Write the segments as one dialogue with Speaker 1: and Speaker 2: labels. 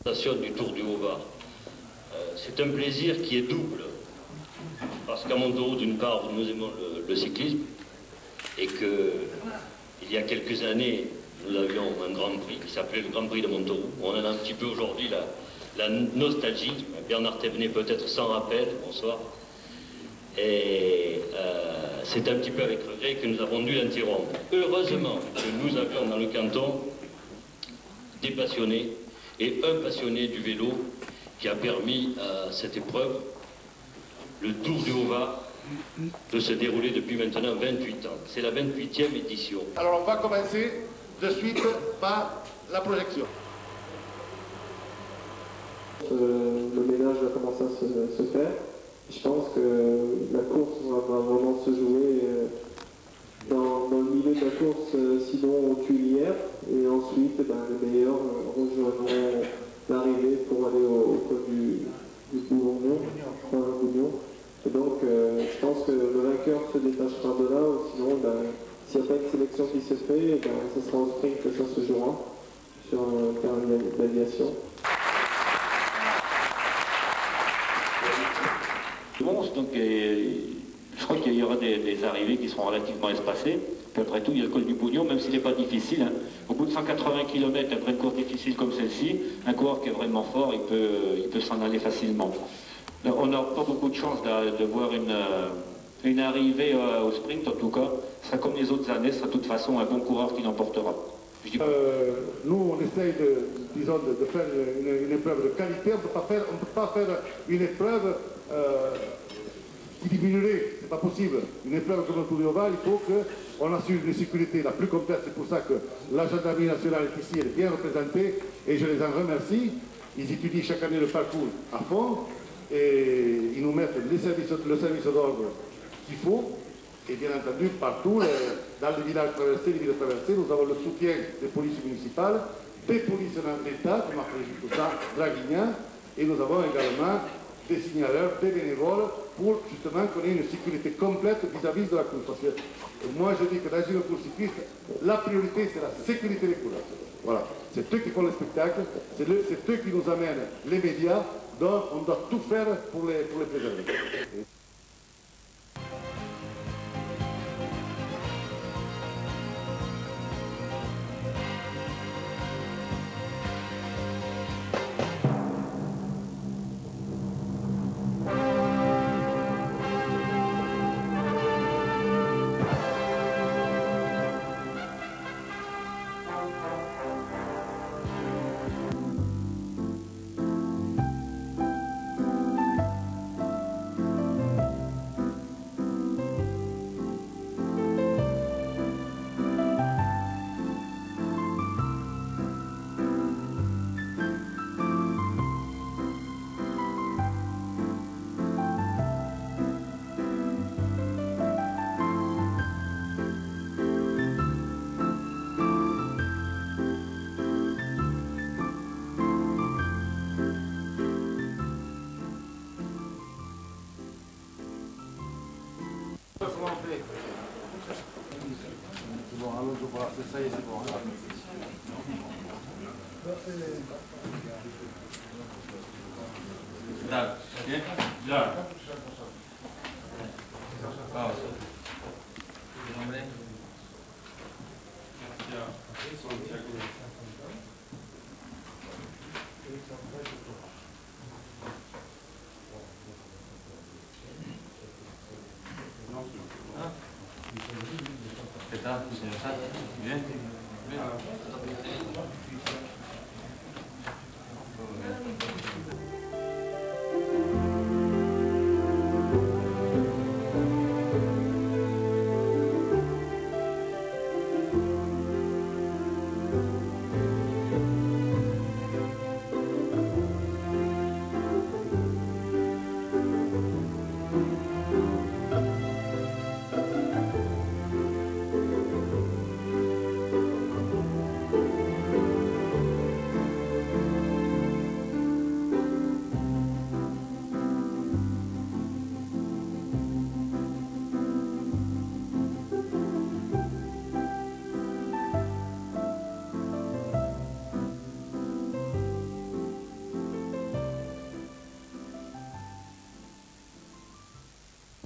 Speaker 1: Du Tour du Haut-Var. C'est un plaisir qui est double, parce qu'à Montauroux, d'une part, nous aimons le cyclisme, et qu'il y a quelques années, nous avions un Grand Prix qui s'appelait le Grand Prix de Montauroux. On en a un petit peu aujourd'hui la nostalgie. Bernard Thévenet peut-être s'en rappelle, bonsoir. Et c'est un petit peu avec regret que nous avons dû l'interrompre. Heureusement que nous avions dans le canton des passionnés, et un passionné du vélo qui a permis à cette épreuve, le Tour du Haut-Var, de se dérouler depuis maintenant 28 ans. C'est la 28e édition.
Speaker 2: Alors on va commencer de suite par la projection.
Speaker 3: Le ménage va commencer à se faire. Je pense que la course va vraiment se jouer dans le milieu de la course, sinon on tue hier, et ensuite les meilleurs rejoindront l'arrivée pour aller au col du Bougnon. Et donc je pense que le vainqueur se détachera de là, ou sinon s'il n'y a pas une sélection qui se fait, ce sera au sprint que ça se jouera sur un terrain d'aviation.
Speaker 4: Donc, je crois qu'il y aura des arrivées qui seront relativement espacées. Puis après tout, il y a le col du Bougnon, même s'il n'est pas difficile. Hein. Au bout de 180 km, après une course difficile comme celle-ci, un coureur qui est vraiment fort, il peut s'en aller facilement. On n'a pas beaucoup de chance de voir une arrivée au sprint, en tout cas. Ce sera comme les autres années, ce sera de toute façon un bon coureur qui l'emportera.
Speaker 2: Nous, on essaye de faire une épreuve de qualité. On ne peut pas faire une épreuve qui diminuerait. C'est pas possible. Une épreuve comme le Tour du Haut-Var, il faut qu'on assure une sécurité la plus complète. C'est pour ça que la gendarmerie nationale est ici, elle est bien représentée, et je les en remercie. Ils étudient chaque année le parcours à fond, et ils nous mettent le service d'ordre qu'il faut. Et bien entendu, partout, dans les villages traversés, les villes traversées, nous avons le soutien des polices municipales, des polices d'État, comme après tout ça, Draguignan, et nous avons également des signaleurs, des bénévoles, pour justement qu'on ait une sécurité complète vis-à-vis de la course. Parce que moi, je dis que dans une course cycliste, la priorité, c'est la sécurité des coureurs. Voilà. C'est eux qui font le spectacle, c'est eux qui nous amènent les médias, donc on doit tout faire pour les préserver. Ça y est, c'est bon.
Speaker 5: Да. Да.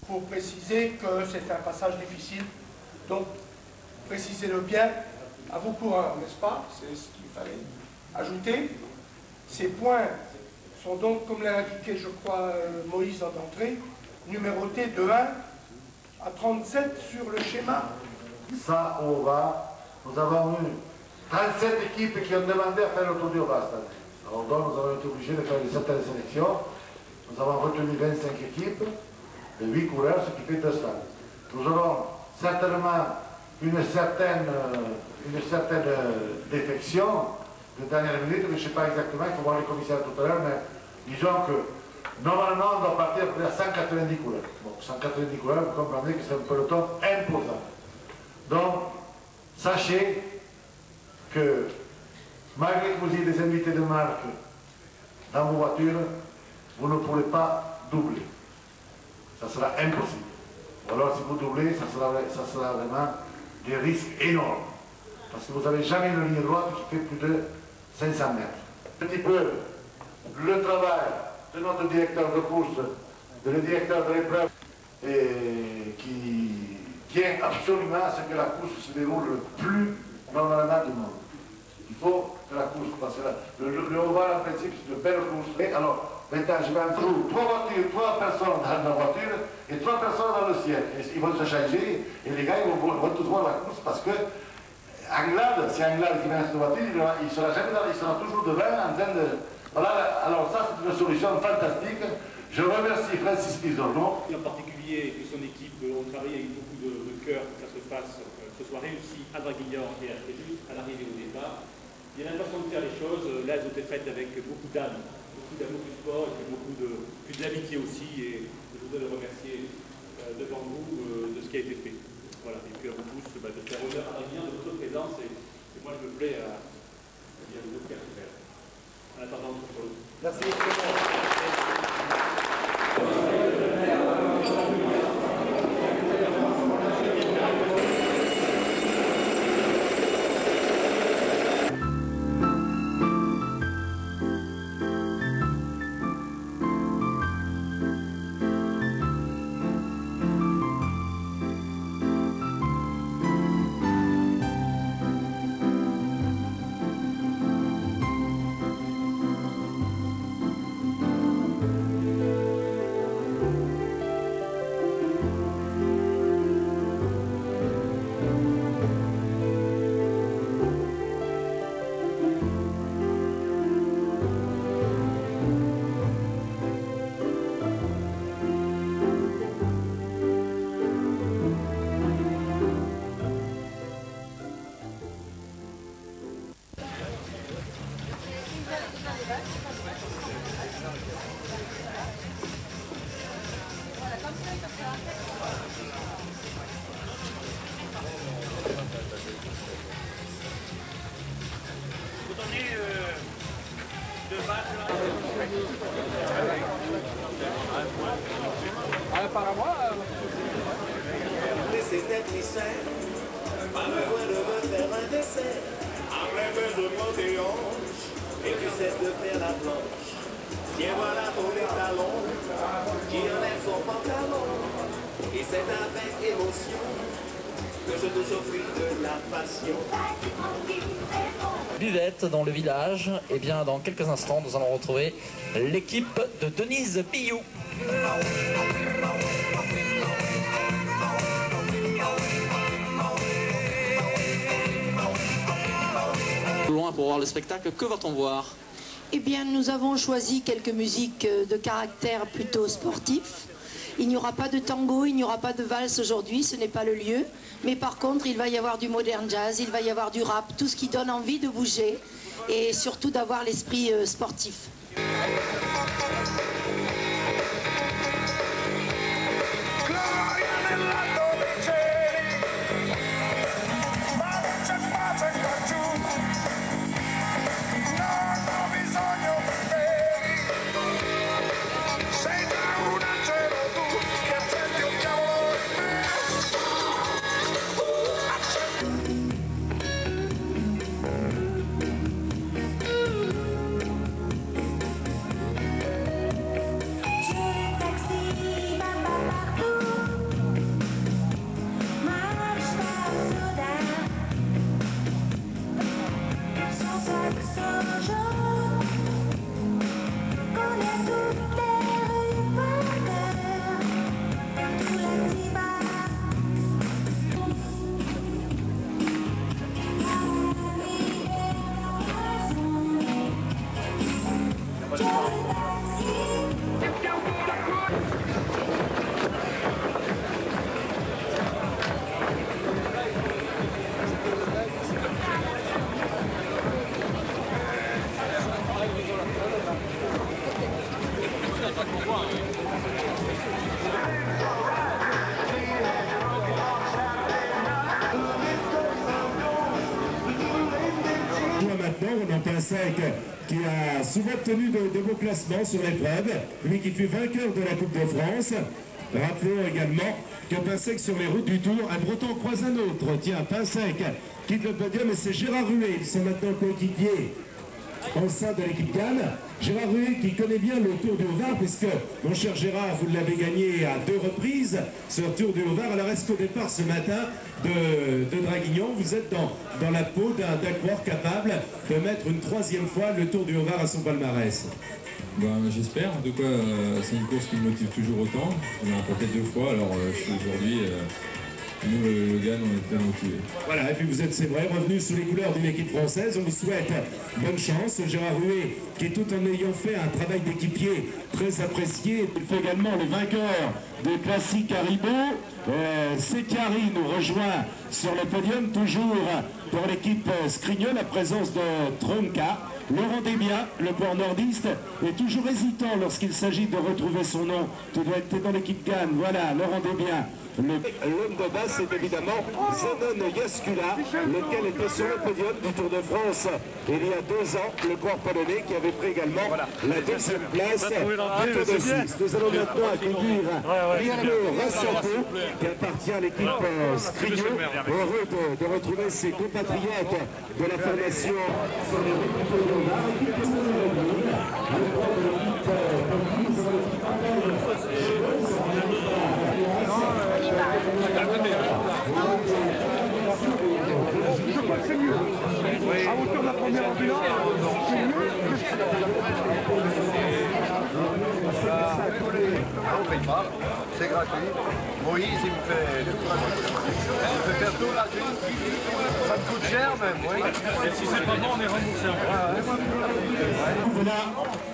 Speaker 6: faut préciser que c'est un passage difficile. Donc, précisez-le bien à vos coureurs, n'est-ce pas? C'est ce qu'il fallait ajouter. Ces points sont donc, comme l'a indiqué, je crois, Moïse en entrée, numérotés de 1 à 37 sur le schéma.
Speaker 2: Ça, on va. Nous avons eu 37 équipes qui ont demandé à faire le Tour du Roi cette année. Alors donc, nous avons été obligés de faire certaines sélections. Nous avons retenu 25 équipes de 8 coureurs, ce qui fait 200. Nous aurons certainement une certaine défection de dernière minute, mais je ne sais pas exactement, il faut voir les commissaires tout à l'heure, mais disons que normalement on doit partir à peu près à 190 coureurs. Bon, 190 coureurs, vous comprenez que c'est un peloton imposant. Donc, sachez que malgré que vous ayez des invités de marque dans vos voitures, vous ne pourrez pas doubler. Ça sera impossible. Ou alors si vous doublez, ça sera vraiment des risques énormes. Parce que vous n'avez jamais une ligne droite qui fait plus de 500 mètres. Un petit peu le travail de notre directeur de course, de le directeur de l'épreuve, qui tient absolument à ce que la course se déroule le plus normalement du monde. Il faut que la course, parce que le Oval en principe c'est une belle course. Et alors, maintenant je vais en trouver 3 voitures, 3 personnes dans la voiture et 3 personnes dans le ciel. Et ils vont se changer et les gars ils vont tous voir la course parce que Anglade, si Anglade qui vient dans cette voiture, il sera jamais il sera toujours devant en train de... Voilà, alors ça c'est une solution fantastique. Je remercie Francis Pizorno.
Speaker 7: En particulier que son équipe ont travaillé avec beaucoup de cœur pour que ça se fasse, que ce soit réussi à Draguignan et à Fréjus, à l'arrivée au départ. Il y a la façon de faire les choses, là elles ont été faites avec beaucoup d'âme, beaucoup d'amour du sport et puis de l'amitié aussi, et je voudrais le remercier devant vous de ce qui a été fait. Voilà, et puis à vous tous de faire honneur à Draguignan de votre présence, et moi je me plais à dire le faire. En attendant autre chose.
Speaker 6: Merci.
Speaker 8: Laissez d'être sincère, pas besoin de me faire un dessert. Enlève de mon tes hanches et tu cesses de faire la planche. Tiens voilà ton étalon qui enlève son pantalon. Et c'est avec émotion que je te offre de la passion.
Speaker 9: Buvette dans le village, et bien dans quelques instants nous allons retrouver l'équipe de Denise Billou. Loin pour voir le spectacle, que va-t-on voir?
Speaker 10: Eh bien, nous avons choisi quelques musiques de caractère plutôt sportif. Il n'y aura pas de tango, il n'y aura pas de valse aujourd'hui, ce n'est pas le lieu. Mais par contre, il va y avoir du modern jazz, il va y avoir du rap, tout ce qui donne envie de bouger et surtout d'avoir l'esprit sportif.
Speaker 11: Maintenant, Ronan Pinsec, qui a souvent obtenu de beaux classements sur l'épreuve, lui qui fut vainqueur de la Coupe de France. Rappelons également que Pinsec sur les routes du Tour, un Breton croise un autre. Tiens, Pinsec quitte le podium et c'est Gérard Ruet. Ils sont maintenant coéquipiers au sein de l'équipe Cannes. Gérard Ruet qui connaît bien le Tour du Haut-Var, puisque, mon cher Gérard, vous l'avez gagné à 2 reprises, ce Tour du Haut-Var. Alors, est-ce qu'au départ, ce matin, de Draguignan, vous êtes dans la peau d'un coureur capable de mettre une 3e fois le Tour du Haut-Var à son palmarès?
Speaker 12: Ben, j'espère. En tout cas, c'est une course qui me motive toujours autant. On l'a remporté 2 fois, alors je suis aujourd'hui... Nous, le GAN, on est très motivés.
Speaker 11: Voilà, et puis vous êtes, c'est vrai, revenu sous les couleurs d'une équipe française. On vous souhaite bonne chance. Gérard Ruet, qui tout en ayant fait un travail d'équipier très apprécié, il fait également le vainqueur des classiques Haribo. Secchiari nous rejoint sur le podium, toujours pour l'équipe Scrigneux, la présence de Tronca. Laurent Desbiens, le coureur nordiste, est toujours hésitant lorsqu'il s'agit de retrouver son nom. Tu dois être dans l'équipe GAN. Voilà, Laurent Desbiens. L'homme de base, c'est évidemment Zenon Yaskula, lequel était sur le podium du Tour de France il y a 2 ans, le coureur polonais qui avait pris également la 2e place du Tour de Suisse. Nous allons maintenant accueillir Riano Rassato, qui appartient à l'équipe Scrigneux, heureux de retrouver ses compatriotes de la formation sur les routes du Tour de Var.
Speaker 6: C'est mieux. À hauteur de la première ambulance, c'est mieux.
Speaker 13: On ne paye pas, c'est gratuit. Moïse, il me fait faire tout gratuit. Ça me coûte cher même, oui.
Speaker 5: Et si c'est pas bon, on est remboursé.
Speaker 11: Voilà,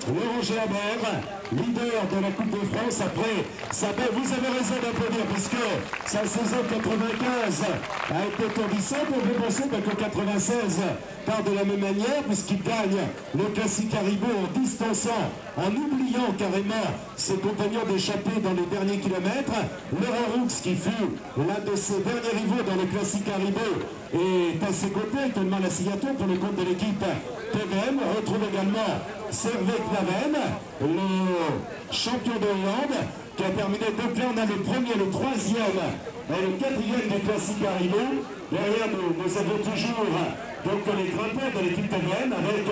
Speaker 11: Laurent Jalabert, leader de la Coupe de France. Après, vous avez raison d'applaudir, puisque sa saison 95 a été tordissante. On peut penser que 96 part de la même manière, puisqu'il gagne le classique Haribo en distançant, en oubliant carrément ses compagnons d'échappée dans les derniers kilomètres. Laurent Roux, qui fut l'un de ses derniers rivaux dans le classique Haribo, est à ses côtés, actuellement la signature pour le compte de l'équipe TVM. On retrouve également Servet Claven, le champion de Hollande, qui a terminé 2 plans. On a le 1er, le 3e et le 4e du classique Haribo. Derrière nous avons toujours donc les grimpeurs de l'équipe TVM avec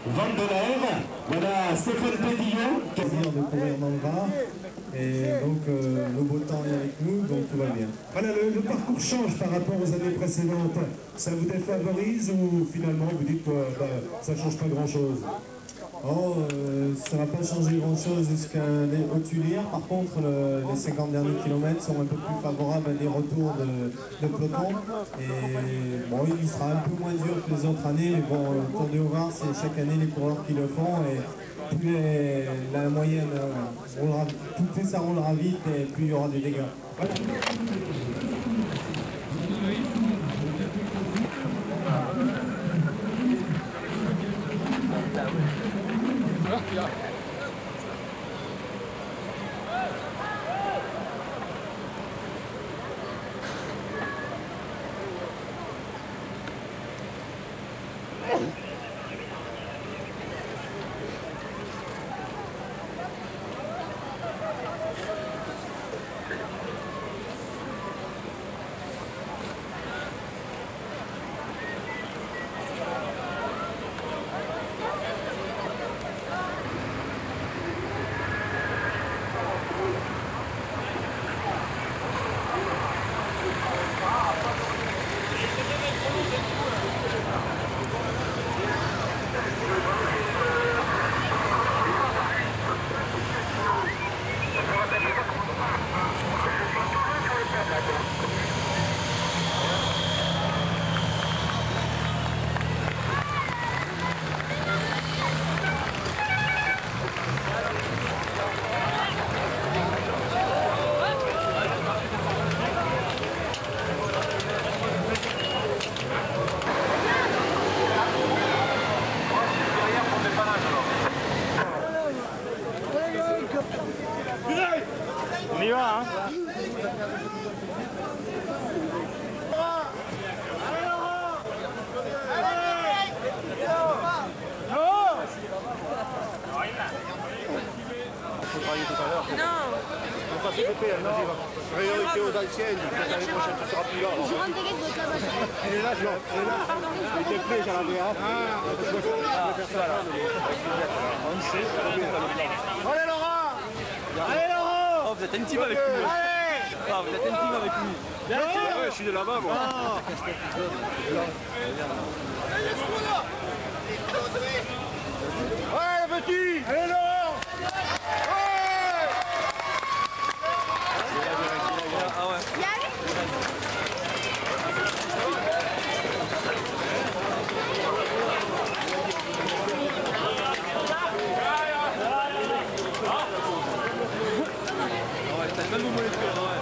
Speaker 11: Van der Leer, voilà Stéphane Pédillon.
Speaker 14: Plaisir de courir dans le Var. Et donc le beau temps est avec nous, donc tout va bien.
Speaker 11: Voilà, le parcours change par rapport aux années précédentes. Ça vous défavorise ou finalement vous dites que ça ne change pas grand-chose?
Speaker 14: Oh, ça ne va pas changer grand-chose jusqu'au Tuilière. Par contre, les 50 derniers kilomètres sont un peu plus favorables à des retours de peloton. Et bon, il sera un peu moins dur que les autres années. Mais bon, le Tour du Haut-Var, c'est chaque année les coureurs qui le font. Et plus la moyenne roulera, plus ça roulera vite et plus il y aura des dégâts.
Speaker 5: y va, hein.
Speaker 13: Faut travailler tout à l'heure.
Speaker 15: Non.
Speaker 13: On va passer l'épée, elle dit. Priorité aux anciennes, l'année prochaine tu seras plus là.
Speaker 15: Je rentre des de là-bas.
Speaker 13: Il est là, je l'ai. Il était prêt, j'en avais un. Je vais faire ça là. On sait. Allez Laurent. Allez Laurent.
Speaker 5: Oh, vous êtes intime avec lui.
Speaker 13: Allez.
Speaker 5: Ah, vous êtes intime avec lui.
Speaker 13: Ouais, je suis de là-bas moi. Ouais, le petit. Allez Laurent.
Speaker 5: Ah ouais. T'as une belle mouvement de cœur, ouais.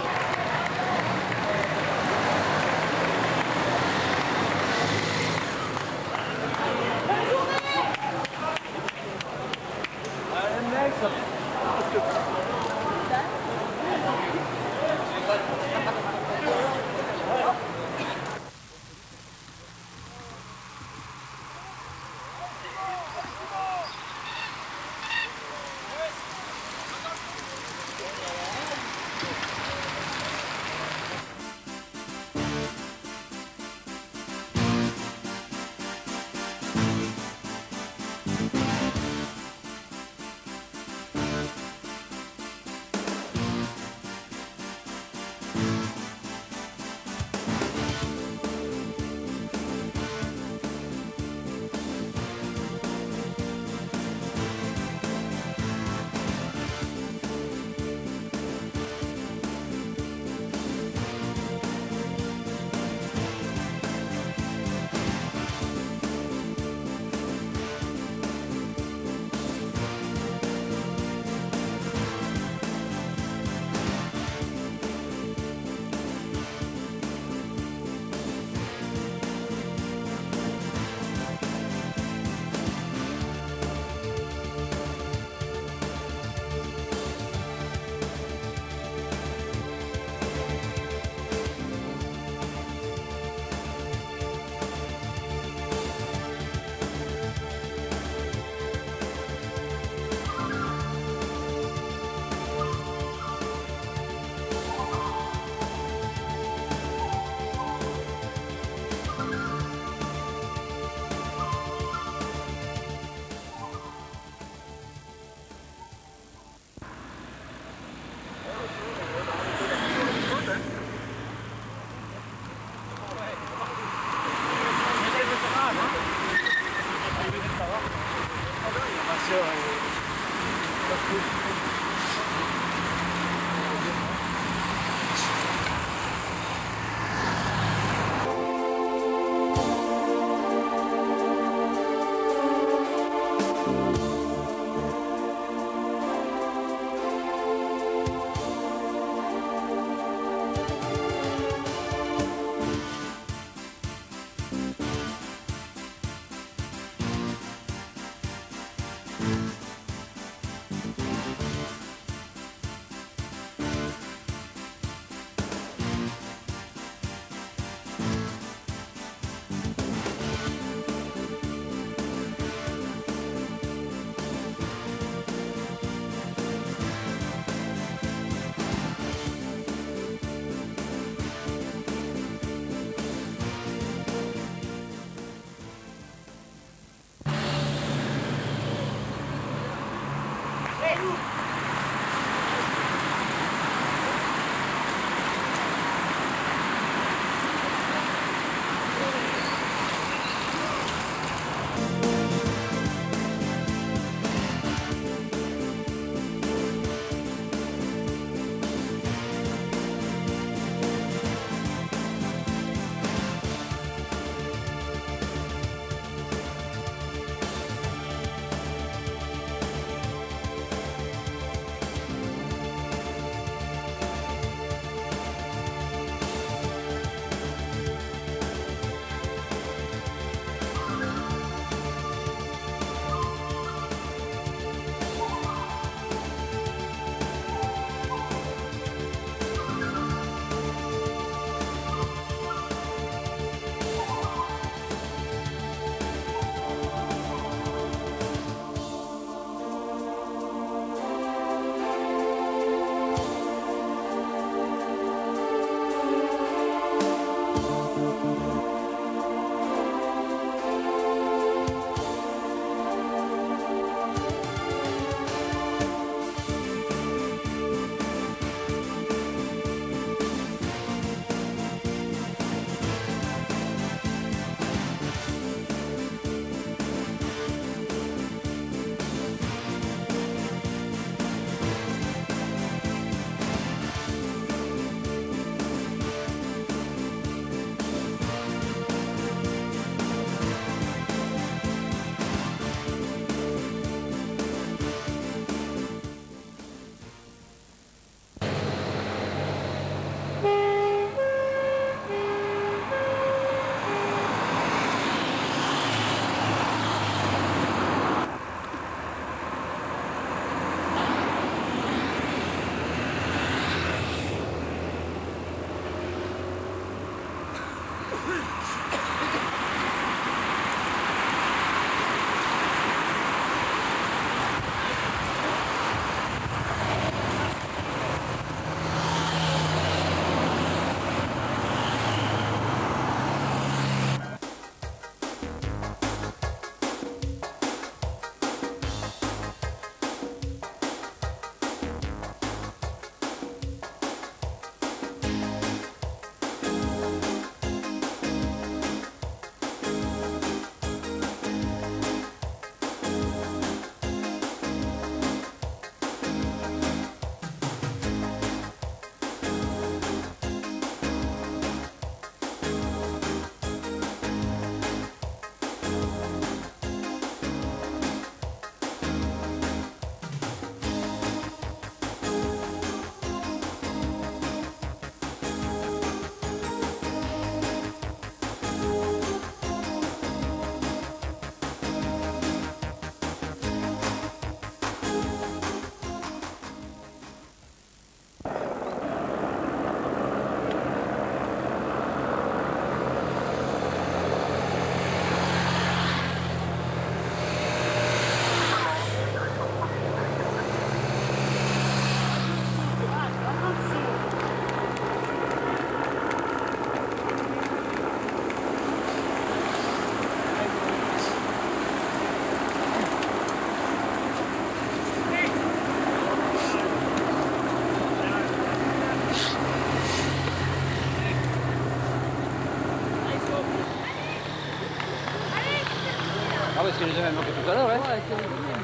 Speaker 5: c'est les mêmes que tout à l'heure, hein.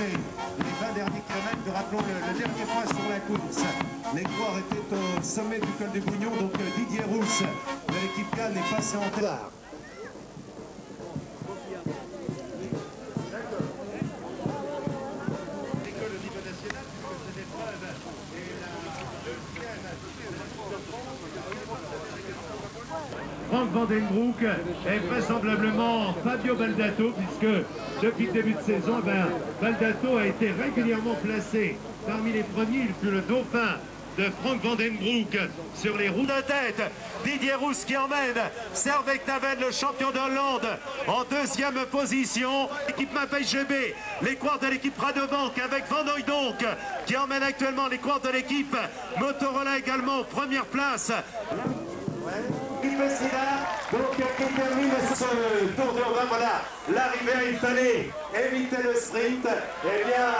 Speaker 15: fait les 20 derniers kilomètres. Rappelons le dernier point sur la course. Les coureurs étaient au sommet du col du Bougnon, donc Didier Rousse de l'équipe Cannes est passé en tête.
Speaker 16: Frank Van Den Broek et vraisemblablement Fabio Baldato, puisque depuis le début de saison, Baldato a été régulièrement placé parmi les premiers. Il fut le dauphin de Frank Van Den Broek sur les roues de tête. Didier Rousse qui emmène Servec Naven, le champion de Hollande, en deuxième position. L'équipe Mapei GB, les coureurs de l'équipe Rabobank avec Van Hooijdonk qui emmène actuellement les coureurs de l'équipe Motorola également en première place.
Speaker 15: Donc qui termine ce tour de Hollande. Voilà, l'arrivée, il fallait éviter le sprint. Eh bien,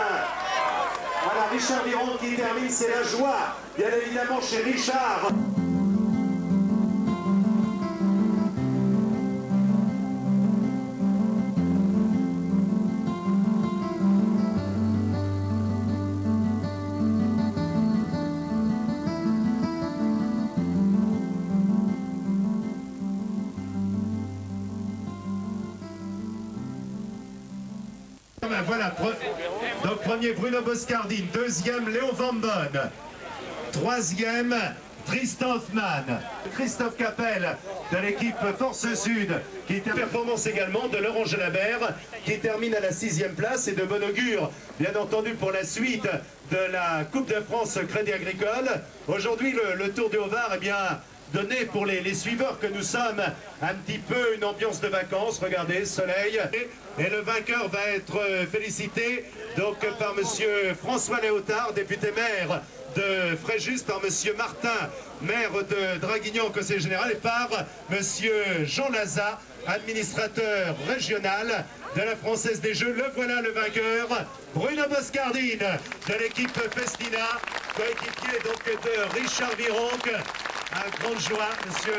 Speaker 15: voilà, Richard Viron qui termine, c'est la joie, bien évidemment, chez Richard.
Speaker 16: Voilà, donc premier Bruno Boscardine, deuxième Léo Van Bonne, troisième Tristan Hoffmann, Christophe Capel de l'équipe Force Sud, qui était performance également de Laurent Gelabert, qui termine à la 6e place et de bon augure, bien entendu, pour la suite de la Coupe de France Crédit Agricole. Aujourd'hui, le Tour du Haut-Var, eh bien, donner pour les suiveurs que nous sommes un petit peu une ambiance de vacances. Regardez, soleil. Et le vainqueur va être félicité donc par monsieur François Léotard, député maire de Fréjus, par monsieur Martin, maire de Draguignan, conseiller général, et par monsieur Jean Lazat, administrateur régional de la Française des Jeux. Le voilà le vainqueur, Bruno Boscardine de l'équipe Festina, coéquipier donc de Richard Vironk. Un grande joie, monsieur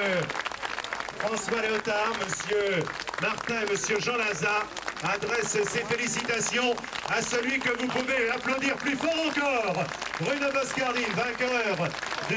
Speaker 16: François Léotard, monsieur Martin et monsieur Jean Lazat adressent ses félicitations à celui que vous pouvez applaudir plus fort encore. Bruno Boscardine, vainqueur du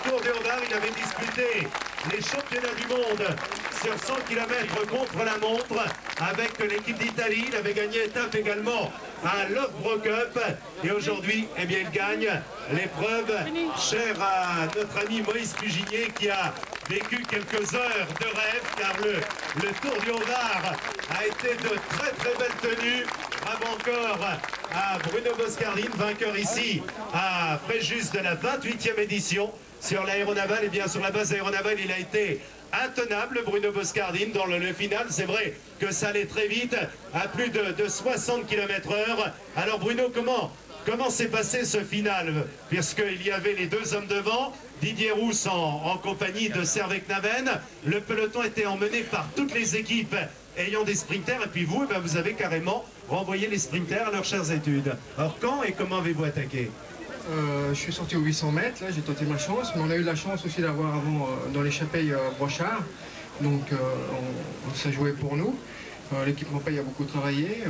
Speaker 16: Tour du Haut-Var. Il avait disputé les championnats du monde sur 100 km contre la montre avec l'équipe d'Italie. Il avait gagné étape également à Loughborough Cup. Et aujourd'hui, eh bien, il gagne l'épreuve chère à notre ami Moïse Puginier, qui a vécu quelques heures de rêve, car le Tour du Haut-Var a été de très très belle tenue. Bravo encore à Bruno Boscardine, vainqueur ici à Fréjus de la 28e édition sur l'aéronavale. Et bien sur la base aéronavale, il a été intenable, Bruno Boscardine, dans le final. C'est vrai que ça allait très vite, à plus de 60 km/h. Alors Bruno, comment s'est passé ce final? Puisqu'il y avait les deux hommes devant, Didier Rousse en compagnie de Servec Naven. Le peloton était emmené par toutes les équipes ayant des sprinters, et puis vous, eh bien, vous avez carrément renvoyé les sprinters à leurs chères études. Alors quand et comment avez-vous attaqué?
Speaker 17: Je suis sorti aux 800 mètres, là j'ai tenté ma chance, mais on a eu la chance aussi d'avoir avant dans l'échappée Brochard, donc ça jouait pour nous. L'équipe Mapei a beaucoup travaillé,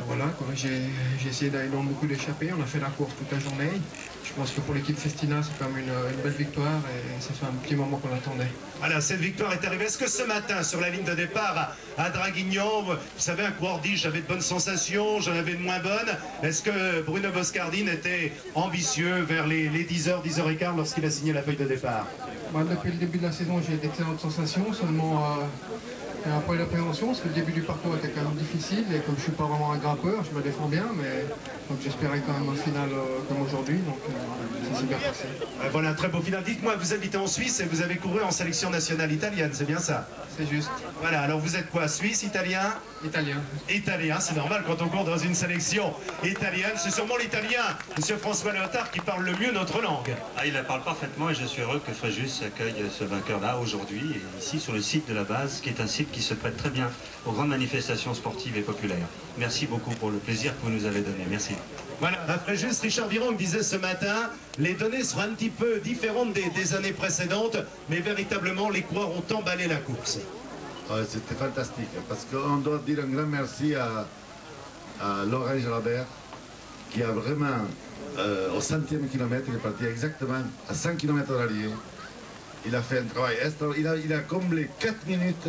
Speaker 17: voilà, j'ai essayé d'aller dans beaucoup d'échappées, on a fait la course toute la journée. Je pense que pour l'équipe Festina, c'est quand même une belle victoire et ça fait un petit moment qu'on l'attendait.
Speaker 16: Voilà, cette victoire est arrivée. Est-ce que ce matin, sur la ligne de départ à Draguignan, vous savez, un coureur dit j'avais de bonnes sensations, j'en avais de moins bonnes. Est-ce que Bruno Boscardine était ambitieux vers les 10h, 10h15 lorsqu'il a signé la feuille de départ?
Speaker 17: Depuis le début de la saison, j'ai d'excellentes sensations, seulement après la prévention, parce que le début du parcours était quand même difficile, et comme je ne suis pas vraiment un grimpeur, je me défends bien, mais donc j'espérais quand même un final comme aujourd'hui, donc ça s'est bien passé.
Speaker 16: Voilà, un très beau final. Dites-moi, vous habitez en Suisse et vous avez couru en sélection nationale italienne, c'est bien ça?
Speaker 17: C'est juste.
Speaker 16: Voilà, alors vous êtes quoi, Suisse, italien?
Speaker 17: Italien.
Speaker 16: Italien, c'est normal quand on court dans une sélection italienne. C'est sûrement l'italien, monsieur François Léotard, qui parle le mieux notre langue.
Speaker 18: Ah, il la parle parfaitement et je suis heureux que Fréjus accueille ce vainqueur-là aujourd'hui, ici sur le site de la base, qui est un site qui se prête très bien aux grandes manifestations sportives et populaires. Merci beaucoup pour le plaisir que vous nous avez donné. Merci.
Speaker 16: Voilà, à Fréjus, Richard Viron me disait ce matin, les données seront un petit peu différentes des années précédentes, mais véritablement, les coureurs ont emballé la course.
Speaker 2: C'était fantastique, parce qu'on doit dire un grand merci à Laurent Gelabert, qui a vraiment, au 100e kilomètre, il est parti exactement à 100 km de l'arrivée. Il a fait un travail extraordinaire. Il a comblé 4 minutes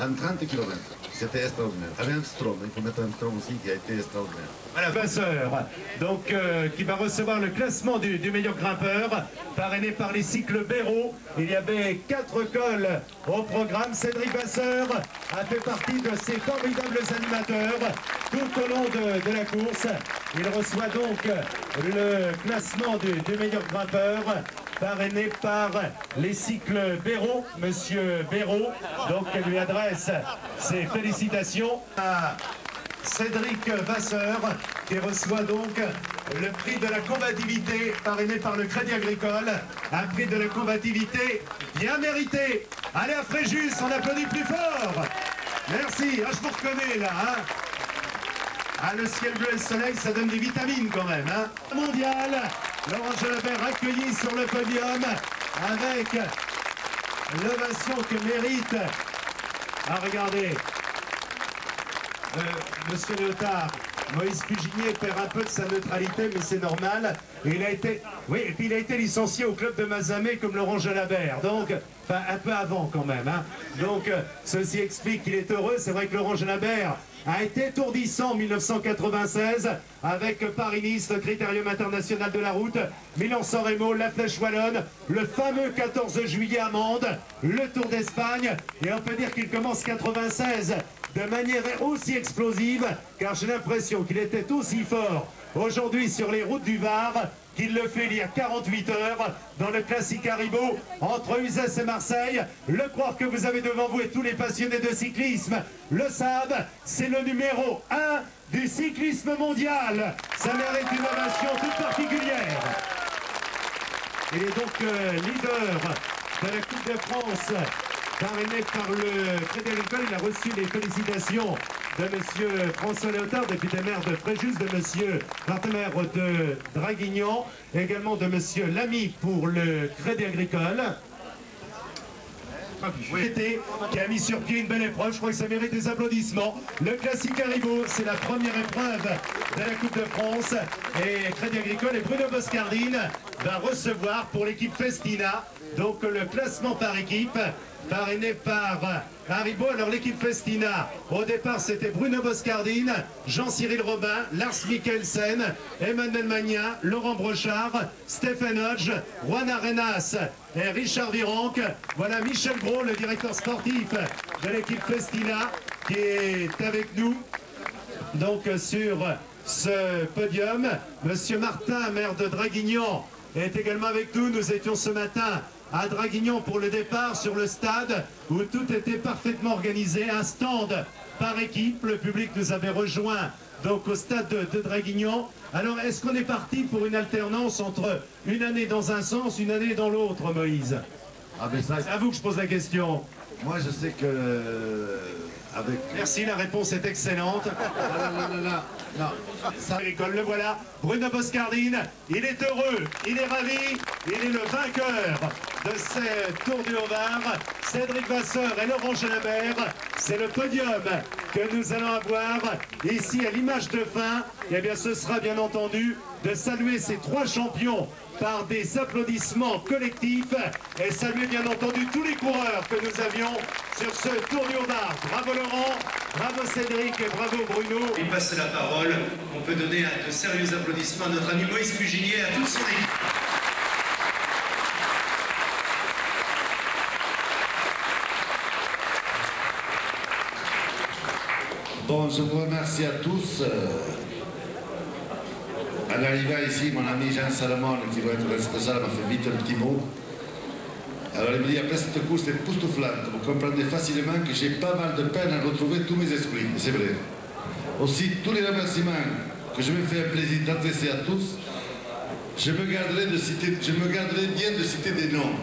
Speaker 2: en 30 km. C'était extraordinaire. Avec Armstrong, il faut mettre Armstrong aussi qui a été extraordinaire.
Speaker 16: Voilà, Vasseur, donc qui va recevoir le classement du meilleur grimpeur, parrainé par les cycles Béraud. Il y avait 4 cols au programme. Cédric Vasseur a fait partie de ces formidables animateurs tout au long de la course. Il reçoit donc le classement du meilleur grimpeur, parrainé par les cycles Béraud, Monsieur Béraud, donc elle lui adresse ses félicitations à Cédric Vasseur, qui reçoit donc le prix de la combativité, parrainé par le Crédit Agricole, un prix de la combativité bien mérité. Allez à Fréjus, on applaudit plus fort. Merci, je vous reconnais là, hein. Ah, le ciel bleu et le soleil, ça donne des vitamines quand même, hein. Mondial, Laurent Jalabert accueilli sur le podium avec l'ovation que mérite. Ah, regardez, Monsieur Léotard, Moïse Fuginier perd un peu de sa neutralité, mais c'est normal. Et il a été, oui, et puis il a été licencié au club de Mazamet comme Laurent Jalabert, donc, enfin un peu avant quand même, hein. Donc, ceci explique qu'il est heureux. C'est vrai que Laurent Jalabert a été étourdissant en 1996 avec Paris-Nice, le Critérium international de la route, Milan-San Remo, la Flèche Wallonne, le fameux 14 juillet à Mende, le Tour d'Espagne, et on peut dire qu'il commence 96 de manière aussi explosive, car j'ai l'impression qu'il était aussi fort aujourd'hui sur les routes du Var qu'il le fait il y a 48 heures dans le classique Haribo entre Uzès et Marseille. Le croire que vous avez devant vous et tous les passionnés de cyclisme le savent, c'est le numéro 1 du cyclisme mondial. Ça mérite une ovation toute particulière. Il est donc leader de la Coupe de France, parrainé par le Crédit Agricole. Il a reçu les félicitations de M. François Léotard, député maire de Fréjus, de M. Martin-Maire de Draguignan, également de M. Lamy pour le Crédit Agricole. Qui a mis sur pied une belle épreuve, je crois que ça mérite des applaudissements. Le classique Haribo, c'est la première épreuve de la Coupe de France. Et Crédit Agricole et Bruno Boscardine va recevoir pour l'équipe Festina, donc le classement par équipe, parrainé par Haribo. Alors l'équipe Festina, au départ c'était Bruno Boscardine, Jean-Cyril Robin, Lars Mikkelsen, Emmanuel Magnin, Laurent Brochard, Stephen Hodge, Juan Arenas et Richard Virenque. Voilà Michel Gros, le directeur sportif de l'équipe Festina, qui est avec nous donc sur ce podium. Monsieur Martin, maire de Draguignan, est également avec nous. Nous étions ce matin à Draguignan pour le départ sur le stade où tout était parfaitement organisé, un stand par équipe. Le public nous avait rejoint donc au stade de Draguignan. Alors est-ce qu'on est parti pour une alternance entre une année dans un sens, une année dans l'autre, Moïse? C'est à vous que je pose la question.
Speaker 2: Moi je sais que avec...
Speaker 16: Merci, la réponse est excellente. Non. Ça rigole, le voilà. Bruno Boscardine, il est heureux, il est ravi, il est le vainqueur de ce Tour du Haut-Var. Cédric Vasseur et Laurent Jalabert, c'est le podium que nous allons avoir ici à l'image de fin. Et bien ce sera bien entendu de saluer ces 3 champions par des applaudissements collectifs et saluer bien entendu tous les coureurs que nous avions sur ce Tour du Haut-Var. Bravo Laurent, bravo Cédric et bravo Bruno.
Speaker 18: Il passe la parole, on peut donner de sérieux applaudissements à notre ami Moïse Fuginier et à toute son équipe.
Speaker 2: Bon, je vous remercie à tous. À l'arrivée ici, mon ami Jean Salomon, qui va être responsable, m'a fait vite un petit mot. Alors il me dit, après cette course époustouflante, vous comprendrez facilement que j'ai pas mal de peine à retrouver tous mes esprits. Et c'est vrai. Aussi, tous les remerciements que je me fais un plaisir d'adresser à tous, je me garderai bien de citer des noms.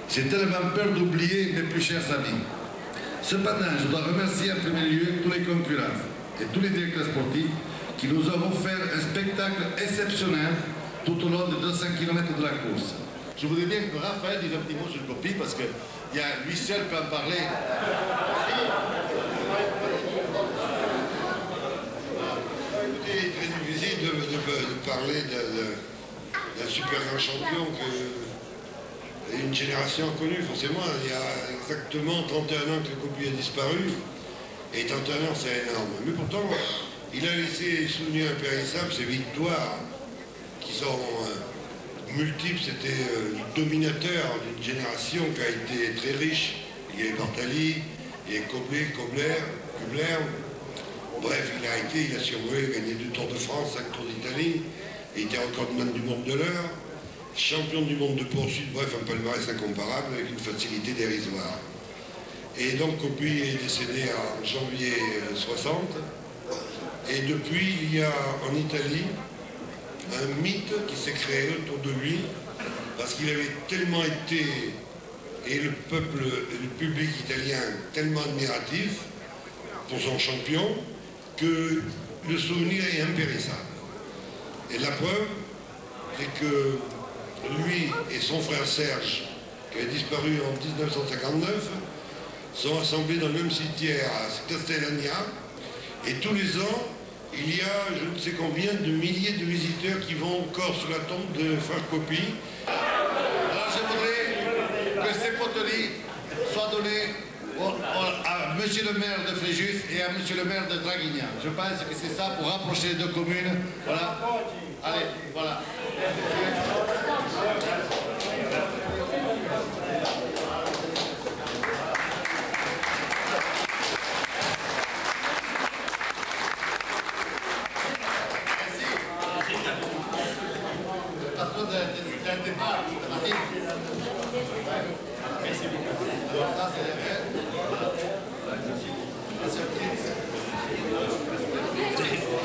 Speaker 2: J'ai tellement peur d'oublier mes plus chers amis. Cependant, je dois remercier en premier lieu tous les concurrents et tous les directeurs sportifs qui nous ont offert un spectacle exceptionnel tout au long de 200 km de la course. Je voudrais bien que Raphaël dise un petit mot sur le copie parce qu'il y a lui seul qui peut en parler.
Speaker 19: Écoutez, il est très difficile de parler d'un super grand champion qu'une génération a connu. Forcément, il y a exactement 31 ans que le Copi a disparu. Et 31 ans, c'est énorme. Mais pourtant, il a laissé des souvenirs impérissables, ses victoires, qui sont multiples. C'était le dominateur d'une génération qui a été très riche. Il y avait Bartali, il y avait Kubler. Bref, il a survolé, gagné 2 Tours de France, 5 Tours d'Italie. Il était recordman du monde de l'heure, champion du monde de poursuite, bref, un palmarès incomparable avec une facilité dérisoire. Et donc Copi est décédé en janvier 60. Et depuis, il y a en Italie un mythe qui s'est créé autour de lui, parce qu'il avait tellement été, et le peuple, le public italien, tellement admiratif pour son champion, que le souvenir est impérissable. Et la preuve, c'est que lui et son frère Serge, qui a disparu en 1959, sont assemblés dans le même cimetière à Castellania, et tous les ans, il y a je ne sais combien de milliers de visiteurs qui vont encore sur la tombe de frère Copi.
Speaker 2: Alors je voudrais que ces poteries soient données à monsieur le maire de Fréjus et à monsieur le maire de Draguignan. Je pense que c'est ça pour rapprocher les deux communes. Voilà. Allez, voilà.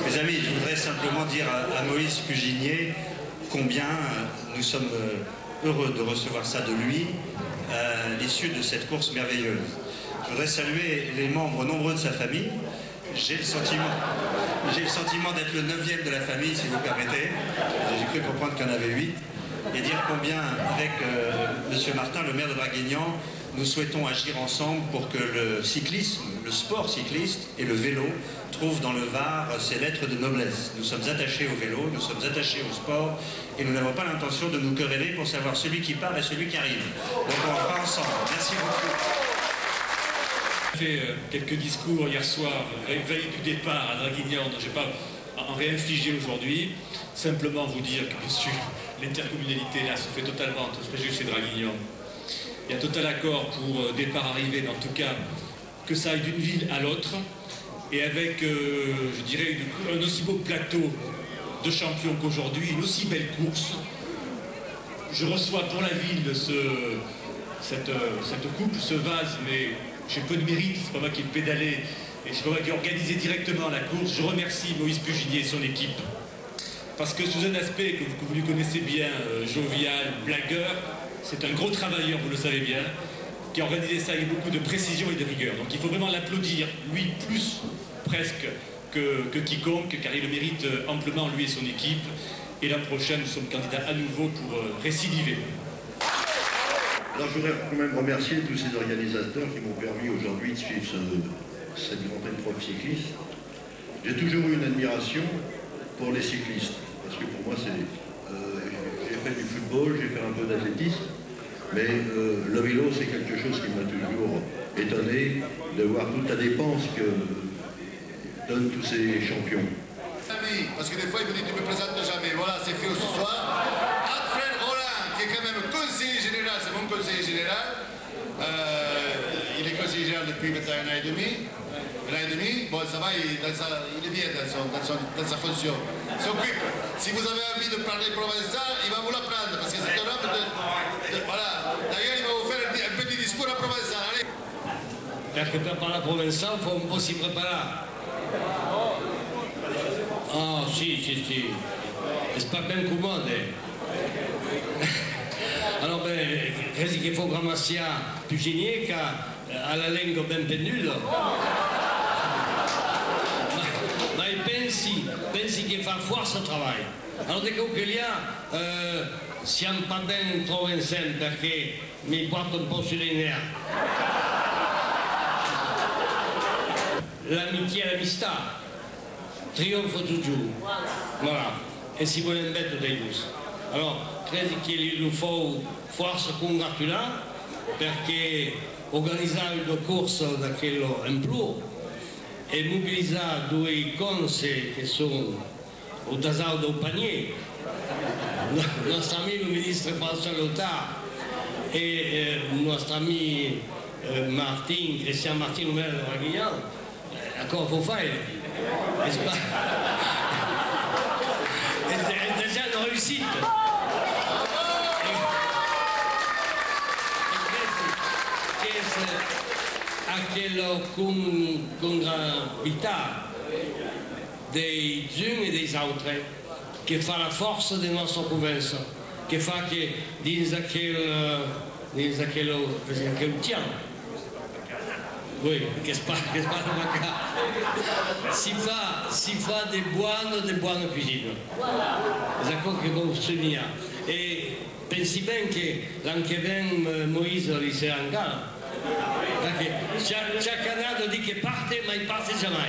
Speaker 18: Mes amis, je voudrais simplement dire à Moïse Puginier combien nous sommes heureux de recevoir ça de lui à l'issue de cette course merveilleuse. Je voudrais saluer les membres nombreux de sa famille. J'ai le sentiment d'être le 9e de la famille, si vous permettez. J'ai cru comprendre qu'il y en avait 8. Et dire combien, avec M. Martin, le maire de Draguignan, nous souhaitons agir ensemble pour que le cyclisme, le sport cycliste et le vélo trouvent dans le Var ses lettres de noblesse. Nous sommes attachés au vélo, nous sommes attachés au sport et nous n'avons pas l'intention de nous quereller pour savoir celui qui part et celui qui arrive. Donc on va ensemble. Merci beaucoup.
Speaker 7: J'ai fait quelques discours hier soir, veille du départ à Draguignan, dont je ne vais pas en réinfliger aujourd'hui. Simplement vous dire que bien sûr, l'intercommunalité là se fait totalement entre Fréjus et Draguignan. Il y a total accord pour départ-arrivée, mais en tout cas que ça aille d'une ville à l'autre, et avec, je dirais, un aussi beau plateau de champions qu'aujourd'hui, une aussi belle course. Je reçois pour la ville cette coupe, ce vase, mais j'ai peu de mérite, c'est pas moi qui ai pédalé, et c'est pas moi qui ai organisé directement la course. Je remercie Moïse Puginier et son équipe, parce que sous un aspect que vous lui connaissez bien, jovial, blagueur, c'est un gros travailleur, vous le savez bien, qui a organisé ça avec beaucoup de précision et de rigueur. Donc il faut vraiment l'applaudir, lui plus presque que quiconque, car il le mérite amplement, lui et son équipe. Et l'an prochain, nous sommes candidats à nouveau pour récidiver.
Speaker 20: Alors je voudrais quand même remercier tous ces organisateurs qui m'ont permis aujourd'hui de suivre cette grande épreuve cycliste. J'ai toujours eu une admiration pour les cyclistes, parce que pour moi c'est... j'ai fait du football, j'ai fait un peu d'athlétisme, mais le vélo c'est quelque chose qui m'a toujours étonné de voir toute la dépense que donnent tous ces champions.
Speaker 2: Parce que des fois il me dit tu me présentes jamais, voilà c'est fait ce soir. Alfred Roland, qui est quand même conseiller général, c'est mon conseiller général, il est conseiller général depuis maintenant 1 an et demi. Bon ça va, il est bien dans sa fonction. Il s'occupe. Si vous avez envie de parler provençal, il va vous l'apprendre, parce que c'est un homme de... Voilà. D'ailleurs, il va vous faire un petit discours en provençal. Allez.
Speaker 21: Perché per parlare provenzale fa un po' si prepara. Ah, sì. C'est pas bien commode. Alors, qu'est-ce qu'il faut ramasser Puginier qui a la langue ben pénule? Ma pensi che fa forza travail. Allora dico che lì siamo pas ben provençali perché mi porta un po' sulle nervi. L'amitié et l'amistà triomphe toujours. Voilà. e si vuole in betto dei bus. Allora, credo che gli faut forse congratulare perché organizzare il corso da quello implo e mobilizzare due conse che sono o Dasao del Panier, il nostro amico ministro François Lothar e il nostro amico Christian Martin Lumer de Draguignan, encore faut faire. È déjà une réussite. A quella contrarietà dei uns e dei altri che fa la forza della nostra provincia, che fa che dins aquel piano oui, che si fa di buona cucina. È cosa che devo sottolineare. E pensi bene che anche ben Moïse li si ancora, perché c'è cannato di che parte, ma parte già mai.